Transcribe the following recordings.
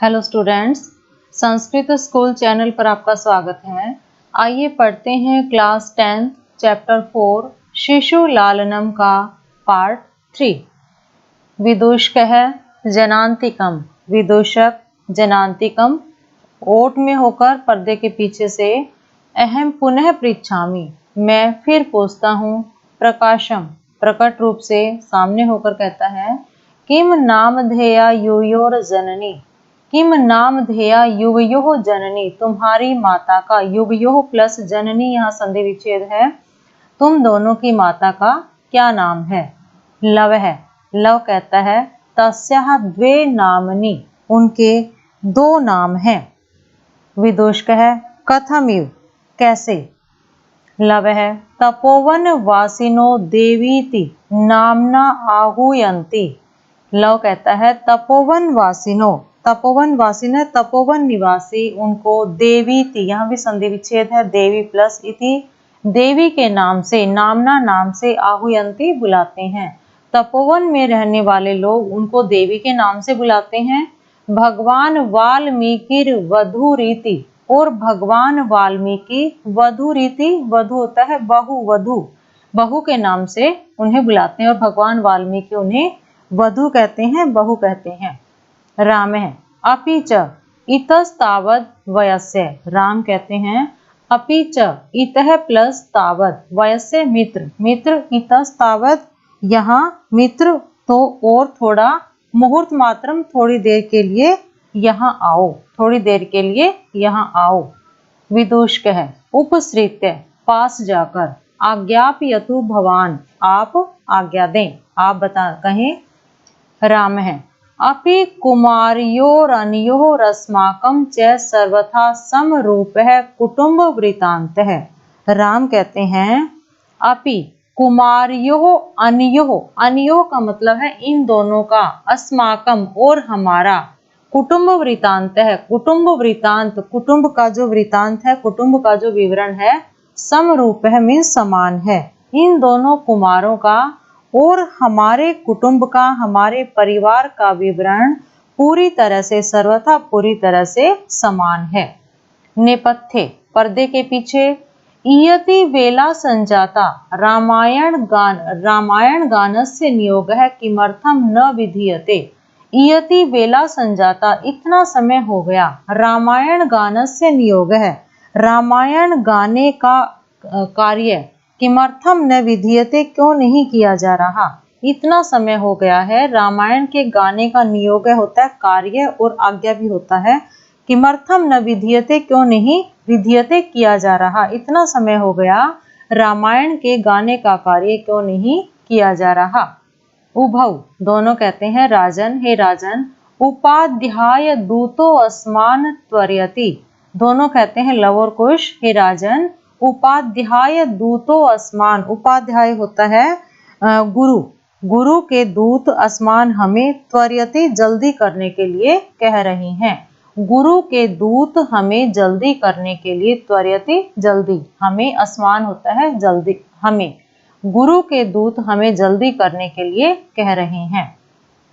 Hello students, Sanskrit school channel पर आपका स्वागत है। आइए पढ़ते हैं क्लास 10 चैप्टर 4 शिशु लालनम का पार्ट 3। विदूषकः जनान्तिकम, विदूषक जनान्तिकम। ओट में होकर पर्दे के पीछे से अहम पुनः पृच्छामि, मैं फिर पूछता हूँ। प्रकाशम, प्रकट रूप से सामने होकर कहता है। किम नामधेया युयोर जननी, किम नामधेया युवयोः जननी, तुम्हारी माता का। युवयोः प्लस जननी यहाँ संधि विच्छेद है। तुम दोनों की माता का क्या नाम है। लव है, लव कहता है तस्याः द्वे नामनि, उनके दो नाम हैं। विदूषकः कथमिव, कैसे। लव है तपोवन वासिनो देवीति नामना आहूयन्ति। लव कहता है तपोवन वासिनो, तपोवन वासिन है तपोवन निवासी, उनको देवीति, यहाँ भी संधि विच्छेद है, देवी प्लस इति, देवी के नाम से, नामना नाम से, आहूयन्ति बुलाते हैं। तपोवन में रहने वाले लोग उनको देवी के नाम से बुलाते हैं। भगवान वाल्मीकि वधूरीति, और भगवान वाल्मीकि वधूरीति, वधू होता है बहु, वधू, बहु के नाम से उन्हें बुलाते हैं और भगवान वाल्मीकि उन्हें वधू कहते हैं, बहु कहते हैं। राम है अपि च इतस्तावद वयस्य, राम कहते हैं अपि च, इतः प्लस तावद, वयस्य मित्र, मित्र इतस्तावद, यहाँ मित्र तो और थोड़ा, मुहूर्त मात्रम थोड़ी देर के लिए यहाँ आओ, थोड़ी देर के लिए यहाँ आओ। विदूषकः उपसृत्य, पास जाकर, आज्ञापयतु भवान, आप आज्ञा दें, आप बता कहें। राम है अपि कुमार्योरन्योरस्माकं च सर्वथा समरूपः कुटुंब वृत्तान्तः। राम कहते हैं अपि कुमार्योः अन्योः, अन्योः का मतलब है इन दोनों का, अस्माकम और हमारा, कुटुंब वृत्तांत है, कुटुंब वृत्तांत, कुटुंब का जो वृत्तांत है, कुटुंब का जो विवरण है, समरूप है मीन्स समान है, इन दोनों कुमारों का और हमारे कुटुंब का, हमारे परिवार का विवरण पूरी तरह से, सर्वथा पूरी तरह से समान है। नेपथ्य, पर्दे के पीछे। इयति वेला संजाता, रामायण गानस्य नियोगः किमर्थम न विधीयते। इयति वेला संजाता, इतना समय हो गया, रामायण गानस्य नियोगः, रामायण गाने का कार्य, किमर्थम न विधीयते, क्यों नहीं किया जा रहा। इतना समय हो गया है, रामायण के गाने का नियोग होता है कार्य और आज्ञा भी होता है। किमर्थम न विधीयते, क्यों नहीं विधीयते किया जा रहा, इतना समय हो गया, रामायण के गाने का कार्य क्यों नहीं किया जा रहा। उभौ, दोनों कहते हैं राजन, हे राजन, उपाध्याय दूतो अस्मान त्वरयति, दोनों कहते हैं लव और कुश, हे राजन, उपाध्याय दूतो अस्मान, उपाध्याय होता है गुरु, गुरु के दूत अस्मान हमें, त्वरयति जल्दी करने के लिए कह रही हैं। गुरु के दूत हमें जल्दी करने के लिए, त्वरयति जल्दी, हमें, अस्मान होता है जल्दी, हमें, गुरु के दूत हमें जल्दी करने के लिए कह रहे हैं।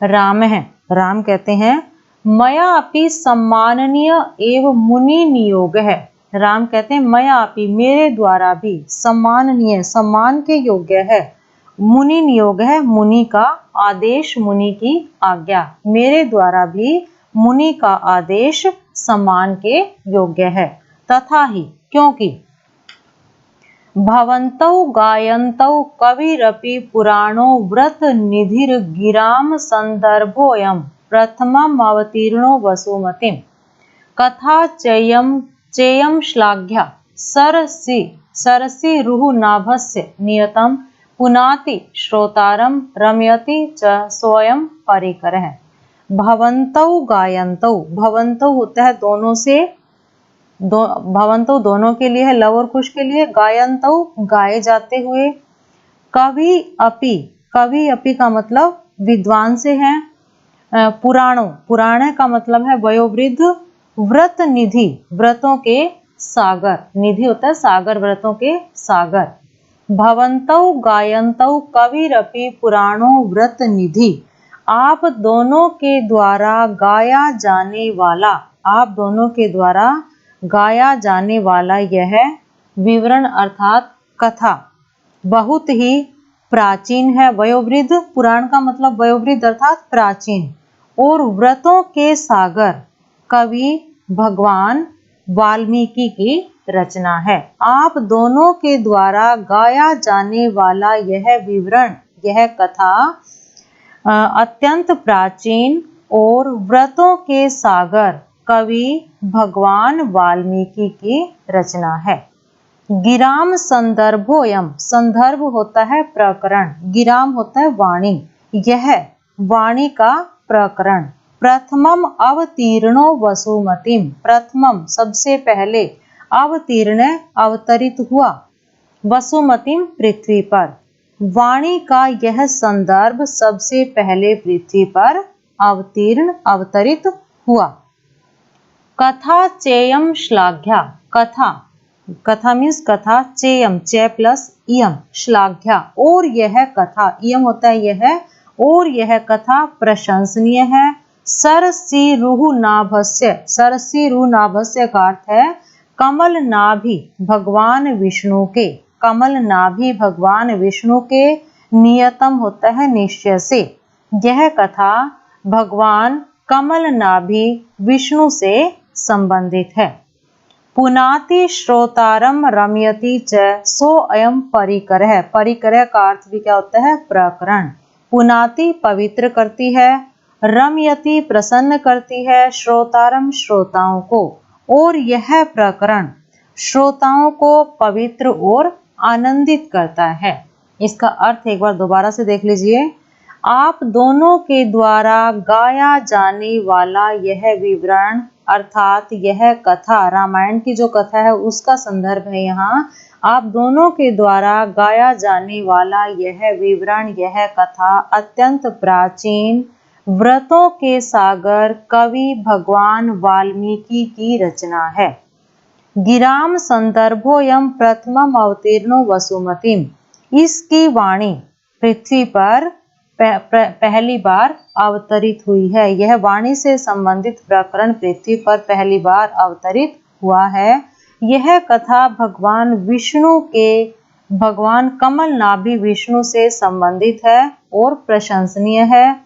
राम है, राम कहते हैं मया अपि सम्माननीय एवं मुनि नियोग है। राम कहते हैं मया अपि, मेरे द्वारा भी, सम्माननीय, सम्मान के योग्य है, मुनि नियोग है, मुनि का आदेश, मुनि की आज्ञा, मेरे द्वारा भी मुनि का आदेश सम्मान के योग्य है। तथा ही, क्योंकि भवन्तौ गायन्तौ कविरपि पुराणो व्रत निधिर गिराम संदर्भोऽयं प्रथमम् अवतीर्णो वसुमतीं कथा चेयं श्लाघ्या सरसि रुहुनाभस्य नियतं पुनाति श्रोतारं रमयति च स्वयं परिकरः। भवन्तौ गायन्तौ, भवन्तौ होता है दोनों से, भवन्तौ दोनों के लिए है, लव और कुश के लिए, गायन्तौ गाए जाते हुए, कवि अपि, कवि अपि का मतलब विद्वान से है, पुराणों, पुराण का मतलब है वयोवृद्ध, व्रत निधि, व्रतों के सागर, निधि होता है सागर, व्रतों के सागर। भवन्तौ गायन्तौ कविरपि पुराणो व्रत निधि, आप दोनों के द्वारा गाया जाने वाला, आप दोनों के द्वारा गाया जाने वाला यह विवरण अर्थात कथा बहुत ही प्राचीन है। वयोवृद्ध, पुराण का मतलब वयोवृद्ध अर्थात प्राचीन, और व्रतों के सागर कवि भगवान वाल्मीकि की रचना है। आप दोनों के द्वारा गाया जाने वाला यह विवरण, यह कथा अत्यंत प्राचीन और व्रतों के सागर कवि भगवान वाल्मीकि की रचना है। गिराम संदर्भोयम, संदर्भ होता है प्रकरण, गिराम होता है वाणी, यह वाणी का प्रकरण। प्रथमम अवतीर्णो वसुमतीम, प्रथमम सबसे पहले, अवतीर्ण अवतरित हुआ, वसुमतीम पृथ्वी पर, वाणी का यह संदर्भ सबसे पहले पृथ्वी पर अवतीर्ण अवतरित हुआ। कथा चेयम श्लाघ्या, कथा, कथा मीन्स कथा, चेयम चे प्लस इयम श्लाघ्या, और यह कथा, इयम होता है यह, और यह कथा प्रशंसनीय है। सरसीरुनाभस्य, सरसीरुनाभस्य का अर्थ है कमल नाभि भगवान विष्णु के, कमल नाभि भगवान विष्णु के, नियतम होता है निश्चय से, यह कथा भगवान कमल नाभि विष्णु से संबंधित है। पुनाति श्रोतारम रमयति च सो अयम परिकरः, परिकरः का अर्थ भी क्या होता है प्रकरण। पुनाति पवित्र करती है, रमयति प्रसन्न करती है, श्रोतारम श्रोताओं को, और यह प्रकरण श्रोताओं को पवित्र और आनंदित करता है। इसका अर्थ एक बार दोबारा से देख लीजिए। आप दोनों के द्वारा गाया जाने वाला यह विवरण अर्थात यह कथा, रामायण की जो कथा है उसका संदर्भ है यहाँ। आप दोनों के द्वारा गाया जाने वाला यह विवरण, यह कथा अत्यंत प्राचीन व्रतों के सागर कवि भगवान वाल्मीकि की रचना है। गिराम संदर्भोयम प्रथमम अवतीर्णो वसुमतीम, इसकी वाणी पृथ्वी पर पहली बार अवतरित हुई है। यह वाणी से संबंधित प्रकरण पृथ्वी पर पहली बार अवतरित हुआ है। यह कथा भगवान विष्णु के, भगवान कमल नाभि विष्णु से संबंधित है और प्रशंसनीय है।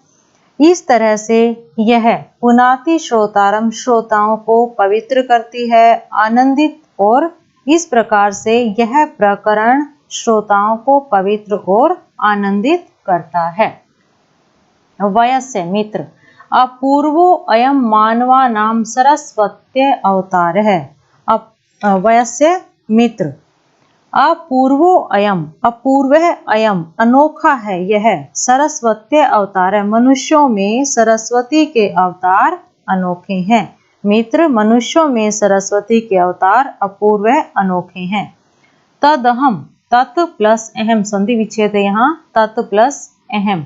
इस तरह से यह पुनाति श्रोतारम, श्रोताओं को पवित्र करती है, आनंदित, और इस प्रकार से यह प्रकरण श्रोताओं को पवित्र और आनंदित करता है। वयस्य मित्र, अपूर्वो अयम मानवा नाम सरस्वत्य अवतार है। वयस्य मित्र, अपूर्वो अयम, अपूर्व अयम अनोखा है यह, सरस्वत्य अवतार है, मनुष्यों में सरस्वती के अवतार अनोखे हैं। मित्र, मनुष्यों में सरस्वती के अवतार अपूर्व अनोखे हैं। तदहम, तत् प्लस अहम, संधि विच्छेद है यहाँ, तत् प्लस अहम,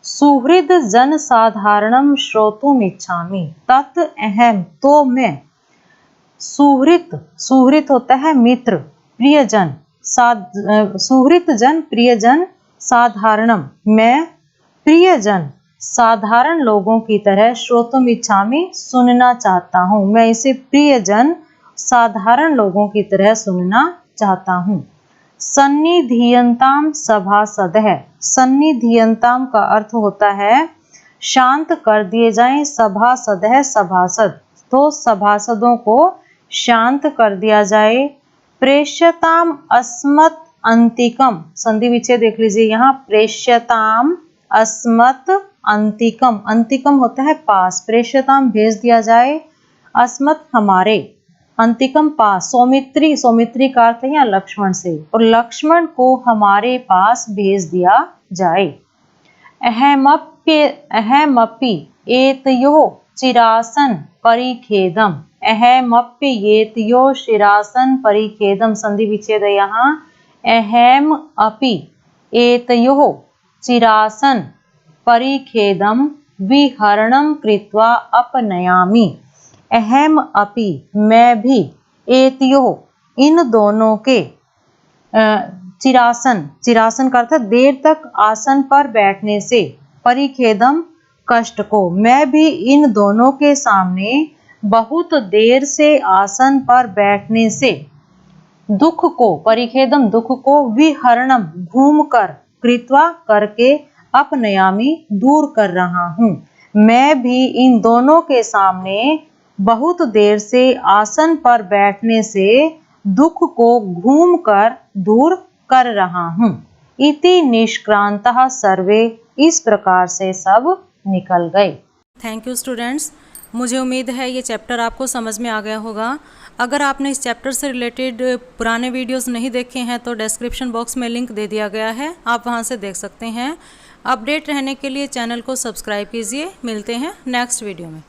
सुहृद जन साधारणम श्रोतुम इच्छामि, तत् अहम तो मैं, सुहृत, सुहृत होता है मित्र, प्रियजन, सुहृत जन प्रियजन, साधारणम मैं प्रियजन साधारण लोगों की तरह, श्रोतुम इच्छामि सुनना चाहता हूँ, मैं इसे प्रियजन साधारण लोगों की तरह सुनना चाहता हूँ। सन्निधियंताम सभासद है, सन्निधियंताम का अर्थ होता है शांत कर दिए जाएं, सभासद है सभासद, तो सभासदों को शांत कर दिया जाए। प्रेष्यताम अस्मत् अंतिकम, संधि विच्छेद देख लीजिए यहाँ, प्रेष्यताम अस्मत् अंतिकम, अंतिकम होता है पास, प्रेष्यताम भेज दिया जाए, अस्मत् हमारे, अंतिकम पास, सौमित्री, सौमित्री का अर्थ है यहाँ लक्ष्मण से, और लक्ष्मण को हमारे पास भेज दिया जाए। अहमपि एतयोः चिरासन परिखेदम, अहमप्येतयोः चिरासन परिखेदम, संधि विच्छेद है यहाँ, अहम अपि एतयोः चिरासन परिखेदम विहरणम कृत्वा अपनयामि, अहम अपि मैं भी, एतयोः इन दोनों के, चिरासन, चिरासन का अर्थ देर तक आसन पर बैठने से, परिखेदम कष्ट को। मैं भी इन दोनों के सामने बहुत देर से आसन पर बैठने से दुख को, परिखेदम दुख को, विहरणम घूमकर, कृत्वा करके, अपनयामी दूर कर रहा हूँ। मैं भी इन दोनों के सामने बहुत देर से आसन पर बैठने से दुख को घूमकर दूर कर रहा हूँ। इति निष्क्रांतः सर्वे, इस प्रकार से सब निकल गए। Thank you students. मुझे उम्मीद है ये चैप्टर आपको समझ में आ गया होगा। अगर आपने इस चैप्टर से रिलेटेड पुराने वीडियोस नहीं देखे हैं तो डिस्क्रिप्शन बॉक्स में लिंक दे दिया गया है, आप वहां से देख सकते हैं। अपडेट रहने के लिए चैनल को सब्सक्राइब कीजिए। मिलते हैं नेक्स्ट वीडियो में।